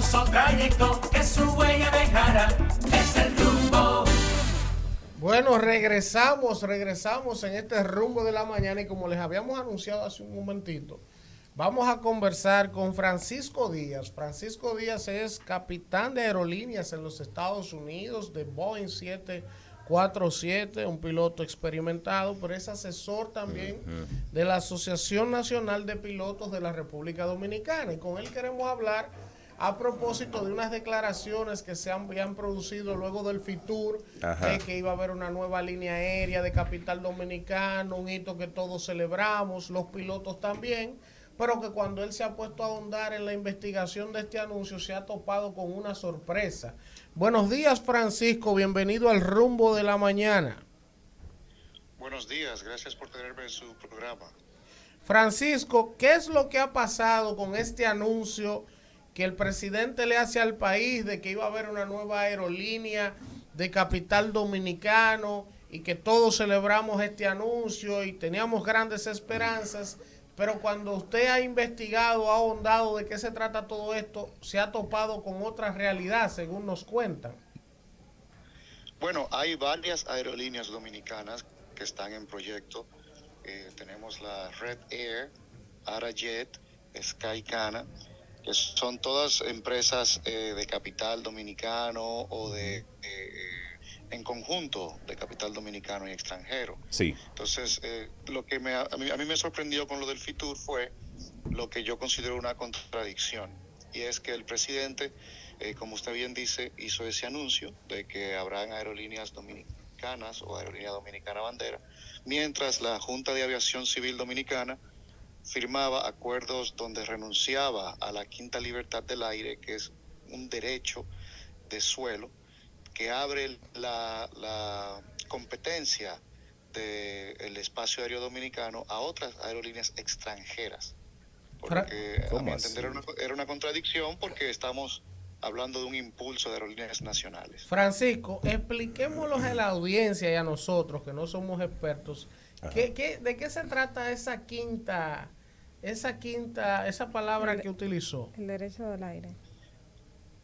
hermoso trayecto que su huella dejará. Es el rumbo. Bueno, regresamos en este rumbo de la mañana y como les habíamos anunciado hace un momentito, vamos a conversar con Francisco Díaz. Francisco Díaz es capitán de aerolíneas en los Estados Unidos de Boeing 747, un piloto experimentado, pero es asesor también de la Asociación Nacional de Pilotos de la República Dominicana. Y con él queremos hablar a propósito de unas declaraciones que se habían producido luego del FITUR, que iba a haber una nueva línea aérea de capital dominicano, un hito que todos celebramos, los pilotos también, pero que cuando él se ha puesto a ahondar en la investigación de este anuncio se ha topado con una sorpresa. Buenos días, Francisco, bienvenido al Rumbo de la Mañana. Buenos días, gracias por tenerme en su programa. Francisco, ¿qué es lo que ha pasado con este anuncio que el presidente le hace al país de que iba a haber una nueva aerolínea de capital dominicano y que todos celebramos este anuncio y teníamos grandes esperanzas, pero cuando usted ha investigado, ha ahondado de qué se trata todo esto, se ha topado con otra realidad, según nos cuentan? Bueno, hay varias aerolíneas dominicanas que están en proyecto. Tenemos la Red Air, Arajet, Skycana, que son todas empresas de capital dominicano o en conjunto de capital dominicano y extranjero. Sí. Entonces, lo que a mí me sorprendió con lo del FITUR fue lo que yo considero una contradicción, y es que el presidente, como usted bien dice, hizo ese anuncio de que habrán aerolíneas dominicanas o aerolínea dominicana bandera, mientras la Junta de Aviación Civil Dominicana firmaba acuerdos donde renunciaba a la quinta libertad del aire, que es un derecho de suelo que abre la competencia del espacio aéreo dominicano a otras aerolíneas extranjeras. Porque a mi entender era una contradicción, porque estamos hablando de un impulso de aerolíneas nacionales. Francisco, expliquémoslo a la audiencia y a nosotros que no somos expertos. ¿De qué se trata esa palabra que utilizó? El derecho del aire.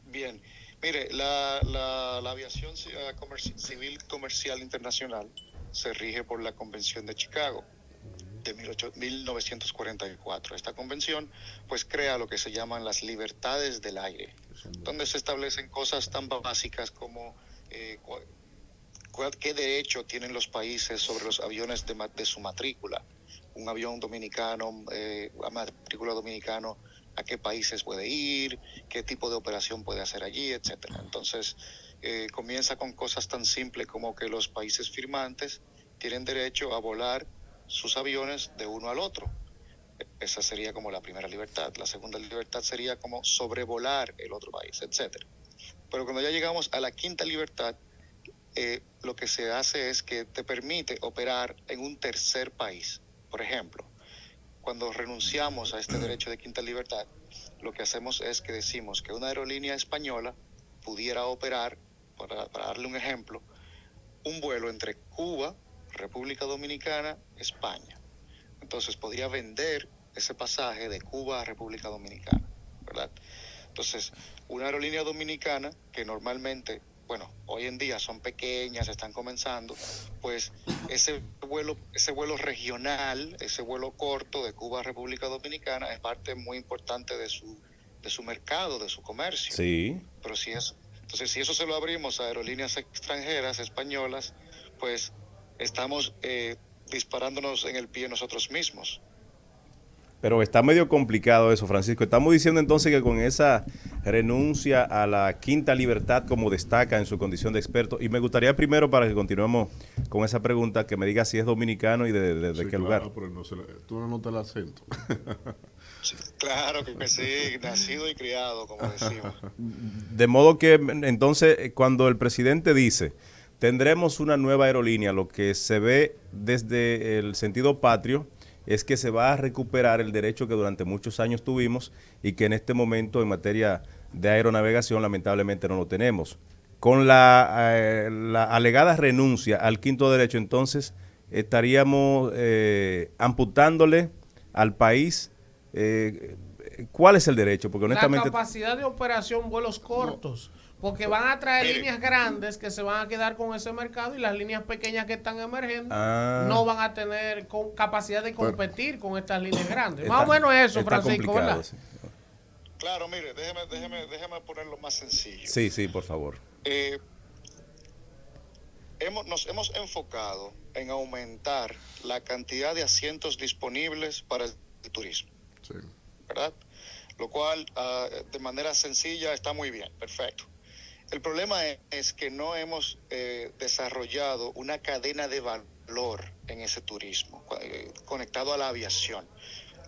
Bien, mire, la aviación civil comercial internacional se rige por la Convención de Chicago de 1944. Esta convención pues crea lo que se llaman las libertades del aire, donde se establecen cosas tan básicas como qué derecho tienen los países sobre los aviones de su matrícula. Un avión dominicano, a matrícula dominicano, a qué países puede ir, qué tipo de operación puede hacer allí, etcétera. Entonces, comienza con cosas tan simples como que los países firmantes tienen derecho a volar sus aviones de uno al otro. Esa sería como la primera libertad. La segunda libertad sería como sobrevolar el otro país, etcétera. Pero cuando ya llegamos a la quinta libertad, lo que se hace es que te permite operar en un tercer país. Por ejemplo, cuando renunciamos a este derecho de quinta libertad, lo que hacemos es que decimos que una aerolínea española pudiera operar, para darle un ejemplo, un vuelo entre Cuba, República Dominicana, España. Entonces podría vender ese pasaje de Cuba a República Dominicana, ¿verdad? Entonces, una aerolínea dominicana que normalmente, bueno, hoy en día son pequeñas, están comenzando, pues ese vuelo regional, ese vuelo corto de Cuba a República Dominicana es parte muy importante de su mercado, de su comercio. Sí. Pero si eso se lo abrimos a aerolíneas extranjeras, españolas, pues estamos disparándonos en el pie nosotros mismos. Pero está medio complicado eso, Francisco. Estamos diciendo entonces que con esa renuncia a la quinta libertad, como destaca en su condición de experto, y me gustaría primero, para que continuemos con esa pregunta, que me diga si es dominicano y de sí, qué lugar. Pero tú no notas el acento. Sí, claro que sí, nacido y criado, como decimos. De modo que entonces cuando el presidente dice tendremos una nueva aerolínea, lo que se ve desde el sentido patrio es que se va a recuperar el derecho que durante muchos años tuvimos y que en este momento en materia de aeronavegación lamentablemente no lo tenemos. Con la alegada renuncia al quinto derecho, entonces estaríamos amputándole al país ¿cuál es el derecho? Porque La honestamente... capacidad de operación, vuelos cortos. Porque van a traer Mire. líneas grandes que se van a quedar con ese mercado y las líneas pequeñas que están emergiendo Ah. no van a tener capacidad de competir con estas líneas grandes. Más Está- o menos eso, está Francisco, complicado, ¿verdad? sí. Claro, mire, déjeme ponerlo más sencillo. Sí, sí, por favor. Nos hemos enfocado en aumentar la cantidad de asientos disponibles para el turismo, Sí. ¿verdad? Lo cual, de manera sencilla, está muy bien, perfecto. El problema es que no hemos desarrollado una cadena de valor en ese turismo, conectado a la aviación.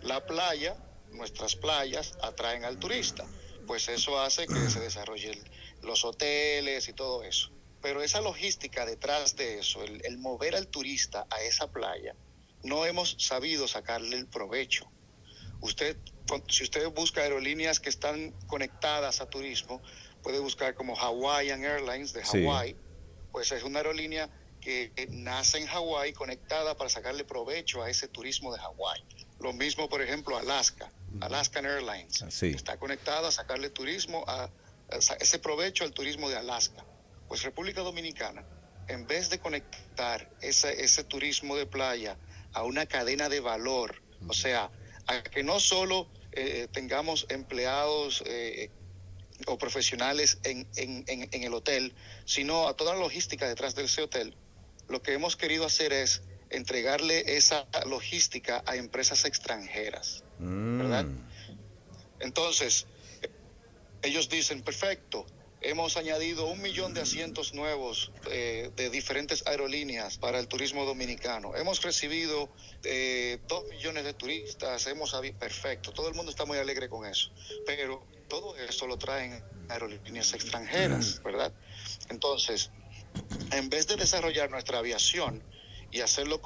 La playa, nuestras playas, atraen al turista, pues eso hace que se desarrollen los hoteles y todo eso. Pero esa logística detrás de eso, el mover al turista a esa playa, no hemos sabido sacarle el provecho. Si usted busca aerolíneas que están conectadas a turismo, puede buscar como Hawaiian Airlines de Sí. Hawái, pues es una aerolínea que nace en Hawái conectada para sacarle provecho a ese turismo de Hawái. Lo mismo, por ejemplo, Alaskan Airlines, Sí. está conectada a sacarle turismo, a ese provecho al turismo de Alaska. Pues República Dominicana, en vez de conectar ese turismo de playa a una cadena de valor, o sea, a que no solo tengamos empleados o profesionales en el hotel, sino a toda la logística detrás de ese hotel, lo que hemos querido hacer es entregarle esa logística a empresas extranjeras, ¿verdad? Entonces, ellos dicen, perfecto, hemos añadido 1 millón de asientos nuevos de diferentes aerolíneas para el turismo dominicano. Hemos recibido 2 millones de turistas, perfecto, todo el mundo está muy alegre con eso. Pero todo eso lo traen aerolíneas extranjeras, ¿verdad? Entonces, en vez de desarrollar nuestra aviación y hacerlo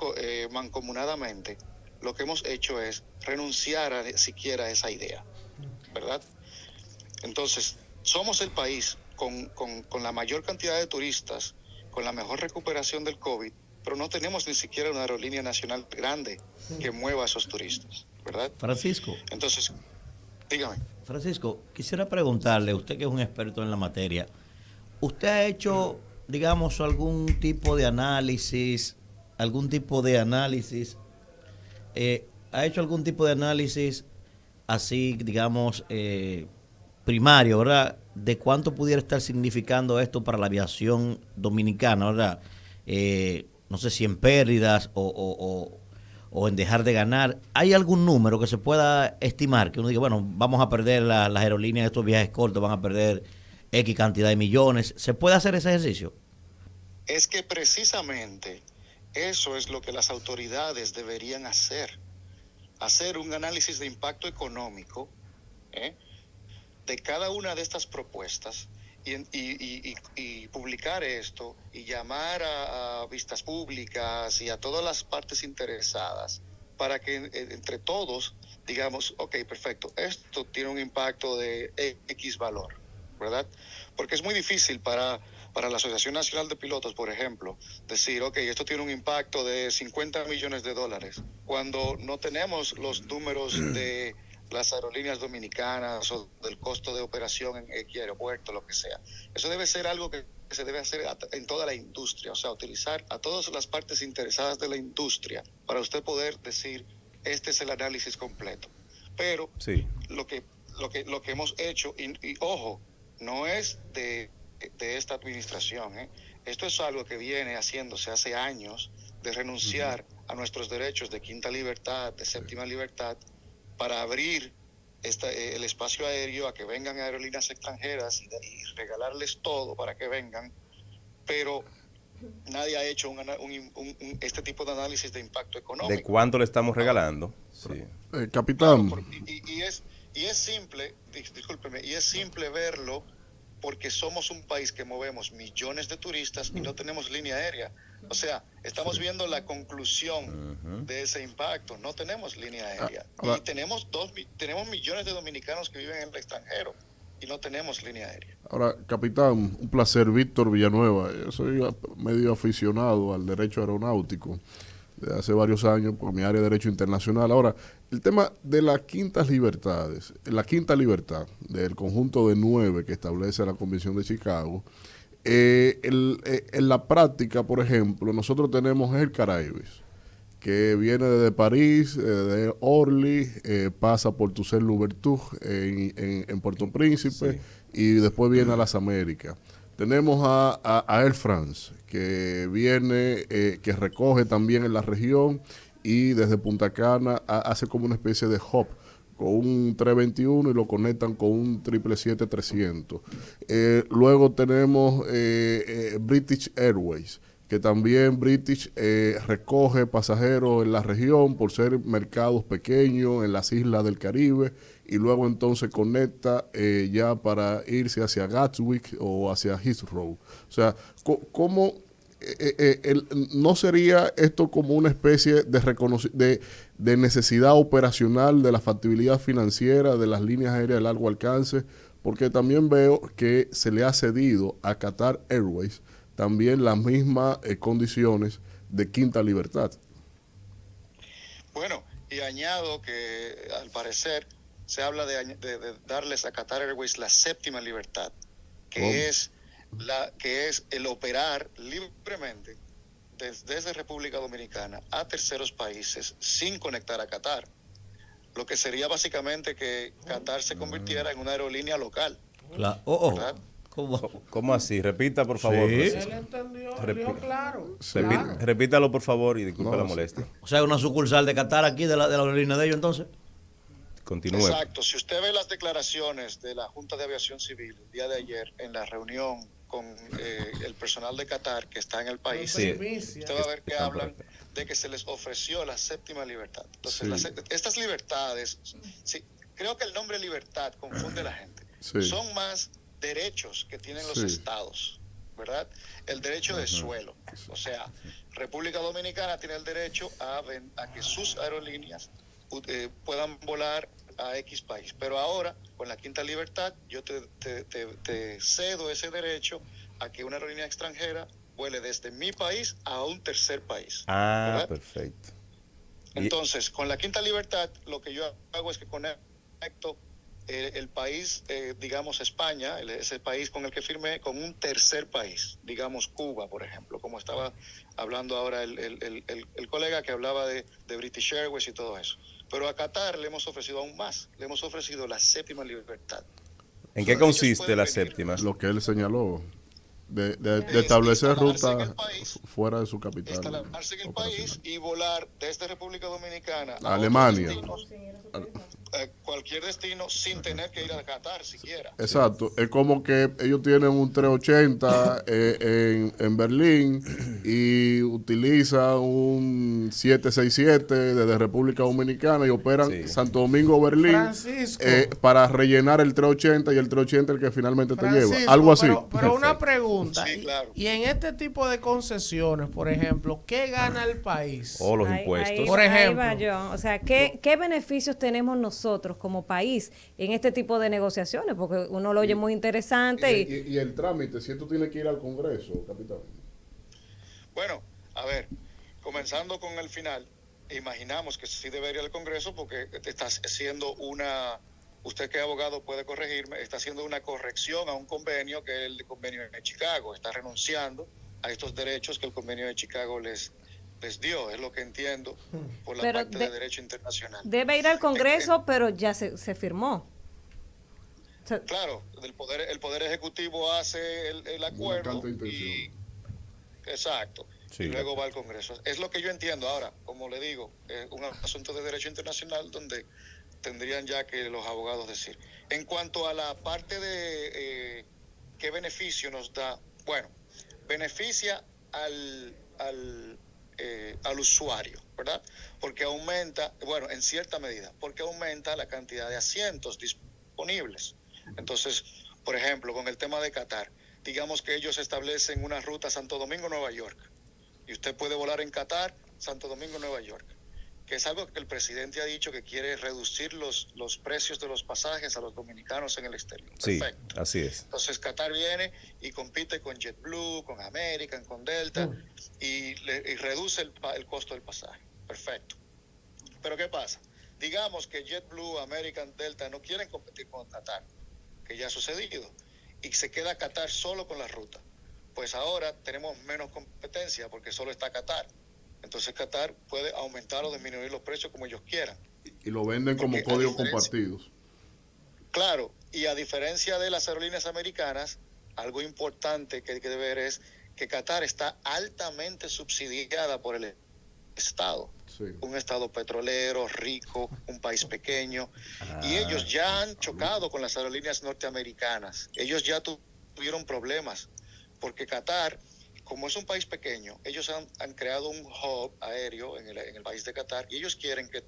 mancomunadamente, lo que hemos hecho es renunciar a siquiera esa idea, ¿verdad? Entonces, somos el país con la mayor cantidad de turistas, con la mejor recuperación del COVID, pero no tenemos ni siquiera una aerolínea nacional grande que mueva a esos turistas, ¿verdad? Francisco, Entonces, dígame. Francisco, quisiera preguntarle, usted que es un experto en la materia, ¿usted ha hecho, digamos, algún tipo de análisis, ha hecho algún tipo de análisis así, digamos, primario, ¿verdad? De cuánto pudiera estar significando esto para la aviación dominicana, ¿verdad? No sé si en pérdidas o en dejar de ganar. ¿Hay algún número que se pueda estimar? Que uno diga, bueno, vamos a perder las aerolíneas de estos viajes cortos, van a perder X cantidad de millones. ¿Se puede hacer ese ejercicio? Es que precisamente eso es lo que las autoridades deberían hacer un análisis de impacto económico de cada una de estas propuestas y publicar esto y llamar a vistas públicas y a todas las partes interesadas para que entre todos digamos, ok, perfecto, esto tiene un impacto de X valor, ¿verdad? Porque es muy difícil para la Asociación Nacional de Pilotos, por ejemplo, decir, ok, esto tiene un impacto de 50 millones de dólares, cuando no tenemos los números de las aerolíneas dominicanas o del costo de operación en X aeropuerto, lo que sea. Eso debe ser algo que se debe hacer en toda la industria, o sea, utilizar a todas las partes interesadas de la industria para usted poder decir, este es el análisis completo. Pero sí, lo que hemos hecho, y ojo, no es de esta administración, esto es algo que viene haciéndose hace años, de renunciar a nuestros derechos de quinta libertad, de séptima libertad, para abrir el espacio aéreo a que vengan aerolíneas extranjeras y regalarles todo para que vengan, pero nadie ha hecho este tipo de análisis de impacto económico. ¿de cuánto le estamos regalando? Sí. Capitán. Claro, y es simple, discúlpeme, y es simple verlo porque somos un país que movemos millones de turistas y no tenemos línea aérea. O sea, estamos viendo la conclusión de ese impacto. No tenemos línea aérea. Y tenemos millones de dominicanos que viven en el extranjero y no tenemos línea aérea. Ahora, capitán, un placer, Víctor Villanueva. Yo soy medio aficionado al derecho aeronáutico desde hace varios años por mi área de derecho internacional. Ahora, el tema de las quintas libertades, la quinta libertad del conjunto de 9 que establece la Convención de Chicago, en la práctica, por ejemplo, nosotros tenemos el Caraibes, que viene desde París, de Orly, pasa por Toussaint Louverture en Puerto Príncipe, Sí. y después viene a las Américas. Tenemos a Air France, que viene, que recoge también en la región y desde Punta Cana hace como una especie de hub con un 321 y lo conectan con un 777-300. Luego tenemos British Airways, que también British recoge pasajeros en la región por ser mercados pequeños en las islas del Caribe, y luego entonces conecta ya para irse hacia Gatwick o hacia Heathrow. O sea, ¿cómo no sería esto como una especie de necesidad operacional de la factibilidad financiera de las líneas aéreas de largo alcance? Porque también veo que se le ha cedido a Qatar Airways también las mismas condiciones de Quinta Libertad. Bueno, y añado que al parecer se habla de darles a Qatar Airways la séptima libertad, que es el operar libremente desde República Dominicana a terceros países sin conectar a Qatar, lo que sería básicamente que Qatar se convirtiera en una aerolínea local. ¿Verdad? ¿Cómo así? Repita, por favor. Sí. Él entendió, él dijo claro. Repítalo, por favor, y disculpe la molestia. O sea, una sucursal de Qatar aquí de la aerolínea de ellos, entonces. Continúe. Exacto. Si usted ve las declaraciones de la Junta de Aviación Civil el día de ayer en la reunión con el personal de Qatar que está en el país, Sí. usted va a ver que hablan de que se les ofreció la séptima libertad. Entonces, estas libertades, sí, creo que el nombre libertad confunde a la gente. Sí. Son más derechos que tienen los estados, ¿verdad? El derecho de suelo. O sea, República Dominicana tiene el derecho a que sus aerolíneas puedan volar a X país. Pero ahora, con la quinta libertad, yo te cedo ese derecho a que una aerolínea extranjera vuele desde mi país a un tercer país. Ah, ¿verdad? perfecto. Entonces, con la quinta libertad, lo que yo hago es que conecto el país, digamos España, ese país con el que firmé, con un tercer país, digamos Cuba, por ejemplo, como estaba hablando ahora el colega que hablaba de British Airways y todo eso. Pero a Qatar le hemos ofrecido aún más, le hemos ofrecido la séptima libertad. ¿En qué consiste la séptima? Lo que él señaló, de establecer rutas fuera de su capital. Instalarse en el país y volar desde República Dominicana a Alemania. Cualquier destino sin tener que ir a Qatar siquiera. Exacto, es como que ellos tienen un 380 en Berlín y utilizan un 767 desde República Dominicana y operan Santo Domingo-Berlín para rellenar el 380 y el 380 el que finalmente te lleva. Algo así. Pero una pregunta, Sí, claro. y en este tipo de concesiones, por ejemplo, ¿qué gana el país? O los impuestos. Por ejemplo. Ahí va yo. O sea, ¿qué beneficios tenemos nosotros como país en este tipo de negociaciones? Porque uno lo oye muy interesante. Y el trámite, si esto tiene que ir al Congreso, capitán. Bueno, a ver, comenzando con el final, imaginamos que sí debería ir al Congreso porque está haciendo usted que es abogado puede corregirme, está haciendo una corrección a un convenio que es el convenio de Chicago, está renunciando a estos derechos que el convenio de Chicago les dio, es lo que entiendo por la parte de derecho internacional. Debe ir al Congreso, pero ya se firmó. Claro, el poder ejecutivo hace el acuerdo y exacto. Sí, y luego va al Congreso. Es lo que yo entiendo ahora, como le digo, es un asunto de derecho internacional donde tendrían ya que los abogados decir. En cuanto a la parte de qué beneficio nos da, bueno, beneficia al usuario, ¿verdad? Porque aumenta, bueno, en cierta medida, porque aumenta la cantidad de asientos disponibles. Entonces, por ejemplo, con el tema de Qatar, digamos que ellos establecen una ruta Santo Domingo-Nueva York y usted puede volar en Qatar, Santo Domingo-Nueva York, que es algo que el presidente ha dicho que quiere reducir los precios de los pasajes a los dominicanos en el exterior. Sí, perfecto. así es. Entonces Qatar viene y compite con JetBlue, con American, con Delta y reduce el costo del pasaje. Perfecto. Pero ¿qué pasa? digamos que JetBlue, American, Delta no quieren competir con Qatar, que ya ha sucedido, y se queda Qatar solo con la ruta. Pues ahora tenemos menos competencia porque solo está Qatar. Entonces Qatar puede aumentar o disminuir los precios como ellos quieran. Y lo venden como Porque códigos compartidos. Claro, y a diferencia de las aerolíneas americanas, algo importante que hay que ver es que Qatar está altamente subsidiada por el Estado. Sí. Un Estado petrolero, rico, un país pequeño. Y ellos ya han chocado con las aerolíneas norteamericanas. Ellos ya tuvieron problemas, porque Qatar, como es un país pequeño, ellos han creado un hub aéreo en el país de Qatar, y ellos quieren que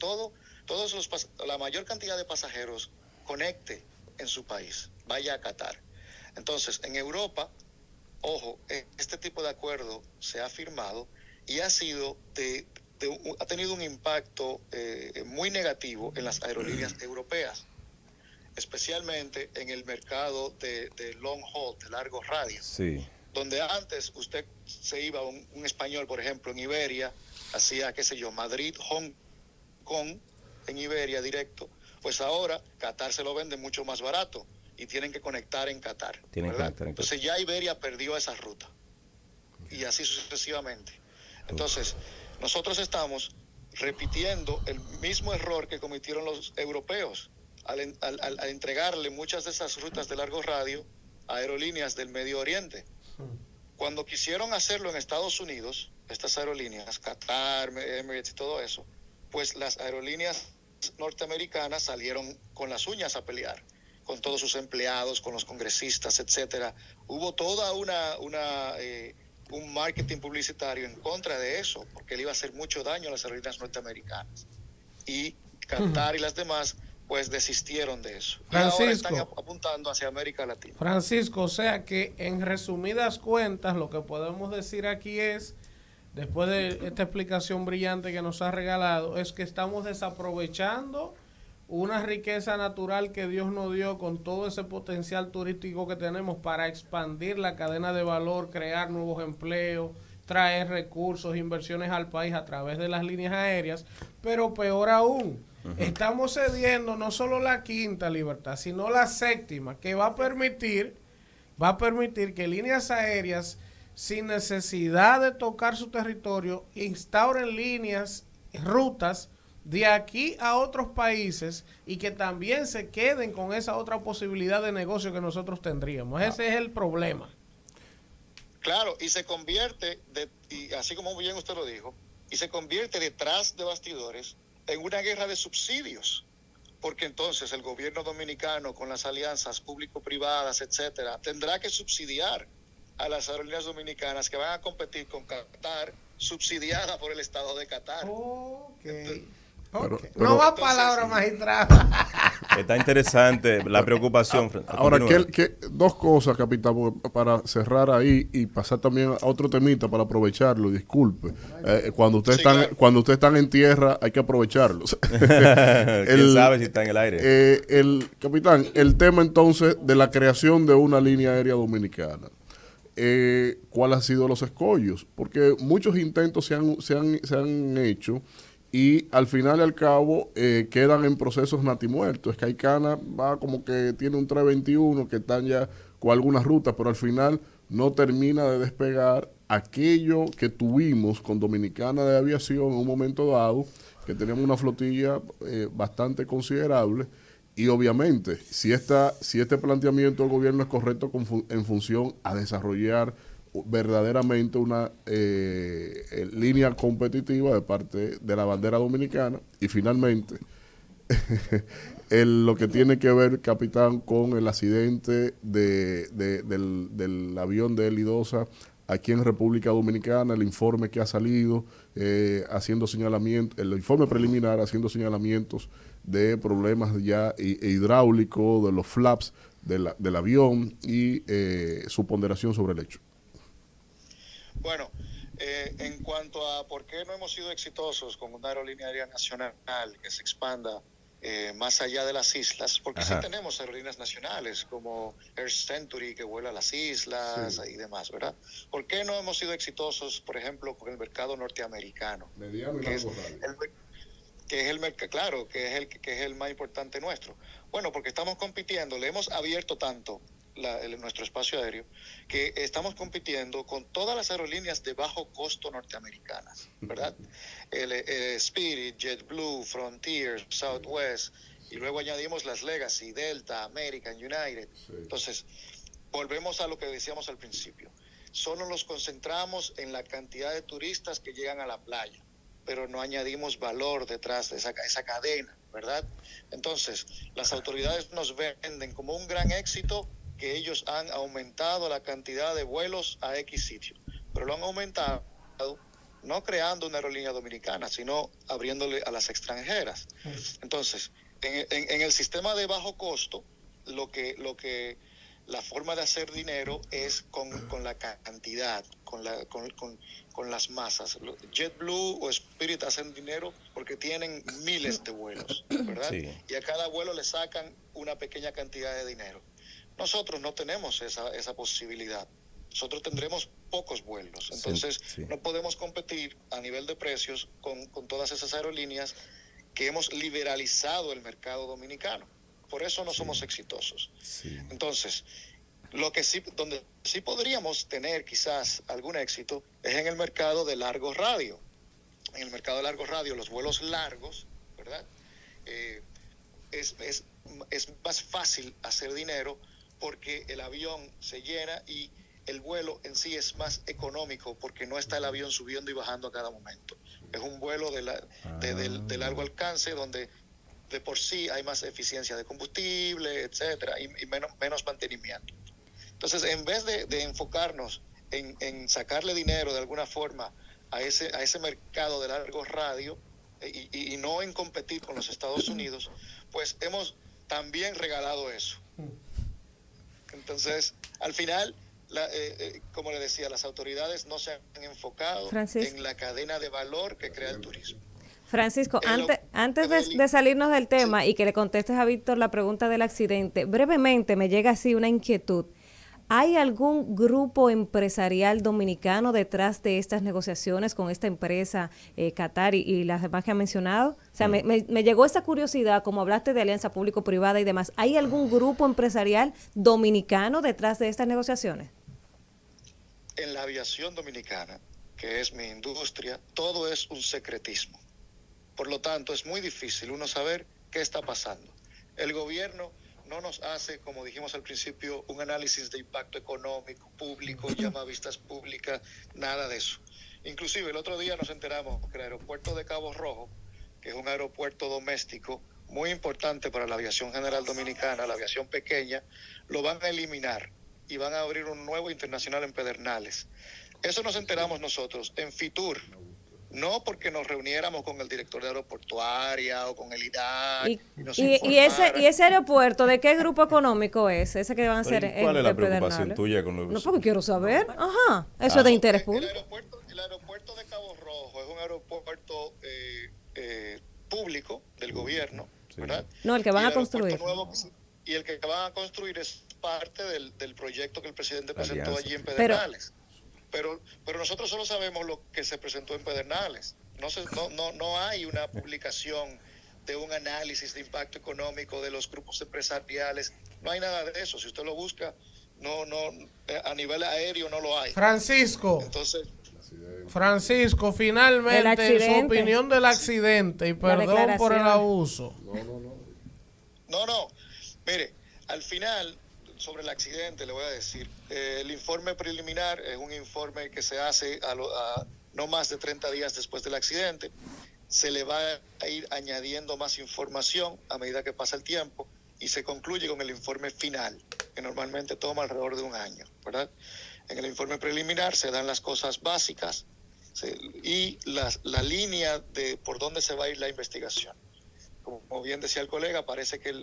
la mayor cantidad de pasajeros conecte en su país, vaya a Qatar. Entonces, en Europa, ojo, este tipo de acuerdo se ha firmado y ha tenido un impacto muy negativo en las aerolíneas europeas, especialmente en el mercado de long haul, de largo radio. Sí. Donde antes usted se iba, un español, por ejemplo, en Iberia, hacía, qué sé yo, Madrid, Hong Kong, en Iberia directo, pues ahora Qatar se lo vende mucho más barato y tienen que conectar en Qatar. Entonces ya Iberia perdió esa ruta y así sucesivamente. Entonces, nosotros estamos repitiendo el mismo error que cometieron los europeos al entregarle muchas de esas rutas de largo radio a aerolíneas del Medio Oriente. Cuando quisieron hacerlo en Estados Unidos, estas aerolíneas, Qatar, Emirates y todo eso, pues las aerolíneas norteamericanas salieron con las uñas a pelear, con todos sus empleados, con los congresistas, etcétera. Hubo toda un marketing publicitario en contra de eso, porque le iba a hacer mucho daño a las aerolíneas norteamericanas. Y Qatar y las demás pues desistieron de eso. Francisco, y ahora están apuntando hacia América Latina. Francisco, o sea que en resumidas cuentas lo que podemos decir aquí es, después de esta explicación brillante que nos ha regalado, es que estamos desaprovechando una riqueza natural que Dios nos dio con todo ese potencial turístico que tenemos para expandir la cadena de valor, crear nuevos empleos, traer recursos, inversiones al país a través de las líneas aéreas, pero peor aún, estamos cediendo no solo la quinta libertad, sino la séptima, que va a permitir que líneas aéreas, sin necesidad de tocar su territorio, instauren rutas de aquí a otros países y que también se queden con esa otra posibilidad de negocio que nosotros tendríamos. Ese es el problema. Claro, y se convierte, y así como bien usted lo dijo, y se convierte detrás de bastidores en una guerra de subsidios, porque entonces el gobierno dominicano, con las alianzas público-privadas, etcétera, tendrá que subsidiar a las aerolíneas dominicanas que van a competir con Qatar, subsidiada por el Estado de Qatar. Okay. Pero no va palabra magistrada. Está interesante la preocupación. Ahora, dos cosas, capitán, para cerrar ahí y pasar también a otro temita para aprovecharlo, disculpe. Cuando ustedes están en tierra, hay que aprovecharlo. ¿Quién sabe si está en el aire? Capitán, el tema entonces de la creación de una línea aérea dominicana. ¿Cuáles han sido los escollos? Porque muchos intentos se han hecho y al final y al cabo quedan en procesos natimuertos. Skycana va como que tiene un 321 que están ya con algunas rutas, pero al final no termina de despegar aquello que tuvimos con Dominicana de Aviación en un momento dado, que teníamos una flotilla bastante considerable. Y obviamente, si este planteamiento del gobierno es correcto en función a desarrollar verdaderamente una línea competitiva de parte de la bandera dominicana, y finalmente lo que tiene que ver, capitán, con el accidente del avión de Elidosa aquí en República Dominicana, el informe que ha salido haciendo señalamientos, el informe preliminar haciendo señalamientos de problemas ya hidráulicos, de los flaps del avión y su ponderación sobre el hecho. Bueno, en cuanto a por qué no hemos sido exitosos con una aerolínea aérea nacional que se expanda más allá de las islas, porque sí tenemos aerolíneas nacionales como Air Century que vuela a las islas y demás, ¿verdad? ¿Por qué no hemos sido exitosos, por ejemplo, con el mercado norteamericano? Mediano y largo radio. que es el mercado, claro, que es el más importante nuestro. Bueno, porque estamos compitiendo, le hemos abierto tanto nuestro espacio aéreo, que estamos compitiendo con todas las aerolíneas de bajo costo norteamericanas, ¿verdad? Spirit, JetBlue, Frontier, Southwest, y luego añadimos las Legacy, Delta, American, United. Sí. Entonces, volvemos a lo que decíamos al principio. Solo nos concentramos en la cantidad de turistas que llegan a la playa, pero no añadimos valor detrás de esa cadena, ¿verdad? Entonces, las autoridades nos venden como un gran éxito que ellos han aumentado la cantidad de vuelos a X sitio, pero lo han aumentado no creando una aerolínea dominicana, sino abriéndole a las extranjeras. Entonces, en el sistema de bajo costo, la forma de hacer dinero es con la cantidad, con las masas. JetBlue o Spirit hacen dinero porque tienen miles de vuelos, ¿verdad? Sí. Y a cada vuelo le sacan una pequeña cantidad de dinero. Nosotros no tenemos esa posibilidad. Nosotros tendremos pocos vuelos. Entonces, Sí. no podemos competir a nivel de precios con todas esas aerolíneas que hemos liberalizado el mercado dominicano. Por eso no somos exitosos. Sí. Entonces, donde sí podríamos tener quizás algún éxito es en el mercado de largo radio. En el mercado de largo radio, los vuelos largos, ¿verdad? Es más fácil hacer dinero porque el avión se llena y el vuelo en sí es más económico porque no está el avión subiendo y bajando a cada momento. Es un vuelo de largo alcance donde de por sí hay más eficiencia de combustible, etcétera, y menos mantenimiento. Entonces, en vez de enfocarnos en sacarle dinero de alguna forma a ese mercado de largo radio y no en competir con los Estados Unidos, pues hemos también regalado eso. Entonces, al final, como le decía, las autoridades no se han enfocado en la cadena de valor que crea el turismo. Francisco, antes de salirnos del tema y que le contestes a Víctor la pregunta del accidente, brevemente me llega así una inquietud. ¿Hay algún grupo empresarial dominicano detrás de estas negociaciones con esta empresa Qatar y las demás que ha mencionado? O sea, me llegó esa curiosidad, como hablaste de alianza público-privada y demás. ¿Hay algún grupo empresarial dominicano detrás de estas negociaciones? En la aviación dominicana, que es mi industria, todo es un secretismo. Por lo tanto, es muy difícil uno saber qué está pasando. El gobierno no nos hace, como dijimos al principio, un análisis de impacto económico, público, llama a vistas públicas, nada de eso. Inclusive el otro día nos enteramos que el aeropuerto de Cabo Rojo, que es un aeropuerto doméstico muy importante para la aviación general dominicana, la aviación pequeña, lo van a eliminar y van a abrir un nuevo internacional en Pedernales. Eso nos enteramos nosotros en Fitur. No porque nos reuniéramos con el director de aeroportuaria o con el IDAC. ¿Y ese aeropuerto de qué grupo económico es? Ese que van a ser ¿Cuál es la de preocupación Pedernales? tuya con los... No, porque quiero saber. Ajá, eso es de interés público. El aeropuerto de Cabo Rojo es un aeropuerto público del gobierno, ¿verdad? No, el que van a construir. Y el que van a construir es parte del proyecto que el presidente presentó Alianza. allí en Pedernales. Pero nosotros solo sabemos lo que se presentó en Pedernales. No hay una publicación de un análisis de impacto económico de los grupos empresariales. No hay nada de eso. Si usted lo busca, a nivel aéreo no lo hay. Francisco, finalmente su opinión del accidente y perdón por el abuso. No. Mire, al final, sobre el accidente, le voy a decir, el informe preliminar es un informe que se hace a no más de 30 días después del accidente. Se le va a ir añadiendo más información a medida que pasa el tiempo y se concluye con el informe final, que normalmente toma alrededor de un año, ¿verdad? En el informe preliminar se dan las cosas básicas y la línea de por dónde se va a ir la investigación. Como bien decía el colega, parece que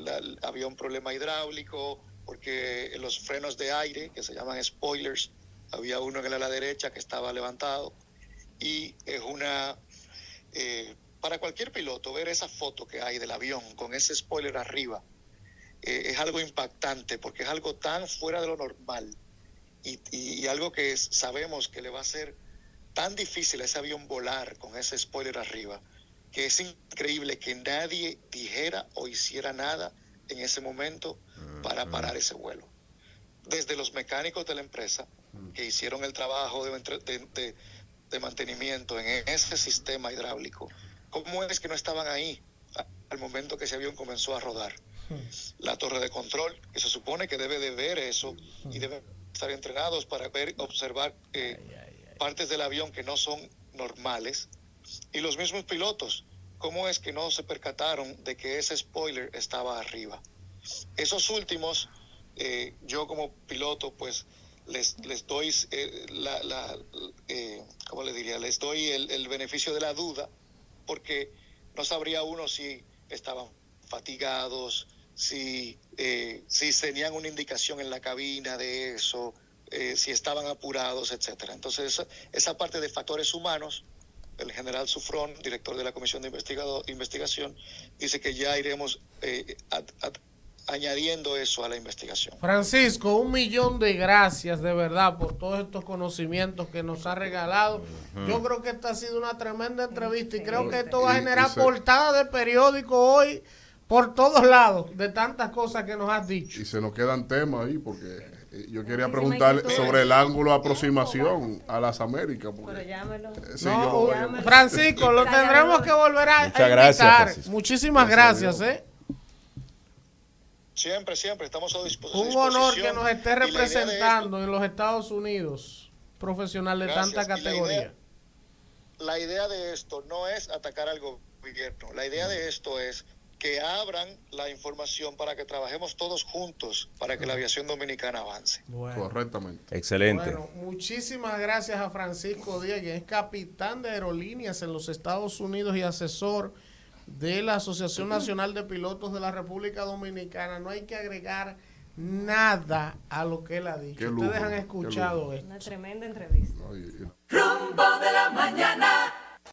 había un problema hidráulico, porque en los frenos de aire, que se llaman spoilers, había uno en el ala derecha que estaba levantado, y es para cualquier piloto, ver esa foto que hay del avión con ese spoiler arriba, es algo impactante, porque es algo tan fuera de lo normal, y algo que sabemos que le va a ser tan difícil a ese avión volar con ese spoiler arriba, que es increíble que nadie dijera o hiciera nada en ese momento para parar ese vuelo. Desde los mecánicos de la empresa que hicieron el trabajo de mantenimiento en ese sistema hidráulico, ¿cómo es que no estaban ahí al momento que ese avión comenzó a rodar? La torre de control, que se supone que debe de ver eso y deben estar entrenados para observar partes del avión que no son normales, y los mismos pilotos, ¿cómo es que no se percataron de que ese spoiler estaba arriba? Esos últimos, yo como piloto, pues les doy ¿cómo le diría? Les doy el beneficio de la duda, porque no sabría uno si estaban fatigados, si tenían una indicación en la cabina de eso, si estaban apurados, etcétera. Entonces, esa parte de factores humanos, el general Sufrón, director de la Comisión de Investigación, dice que ya iremos añadiendo eso a la investigación. Francisco, 1.000.000 de gracias de verdad por todos estos conocimientos que nos ha regalado. Yo creo que esta ha sido una tremenda entrevista y creo que esto va a generar portada de periódico hoy por todos lados de tantas cosas que nos has dicho. Y se nos quedan temas ahí porque yo quería preguntarle sobre el ángulo de aproximación a las Américas. Pero llámelo. Sí, yo Francisco, lo tendremos que volver a Muchas gracias, invitar. Francisco. Muchísimas gracias. Siempre estamos a disposición. Un honor que nos esté representando en los Estados Unidos, profesional de tanta categoría. La idea de esto no es atacar al gobierno. La idea de esto es que abran la información para que trabajemos todos juntos para que la aviación dominicana avance. Bueno. Correctamente. Excelente. Bueno, muchísimas gracias a Francisco Díaz, quien es capitán de aerolíneas en los Estados Unidos y asesor de la Asociación Nacional de Pilotos de la República Dominicana. No hay que agregar nada a lo que él ha dicho. Qué lujo, Ustedes han escuchado qué esto. Una tremenda entrevista. Ay, Rumbo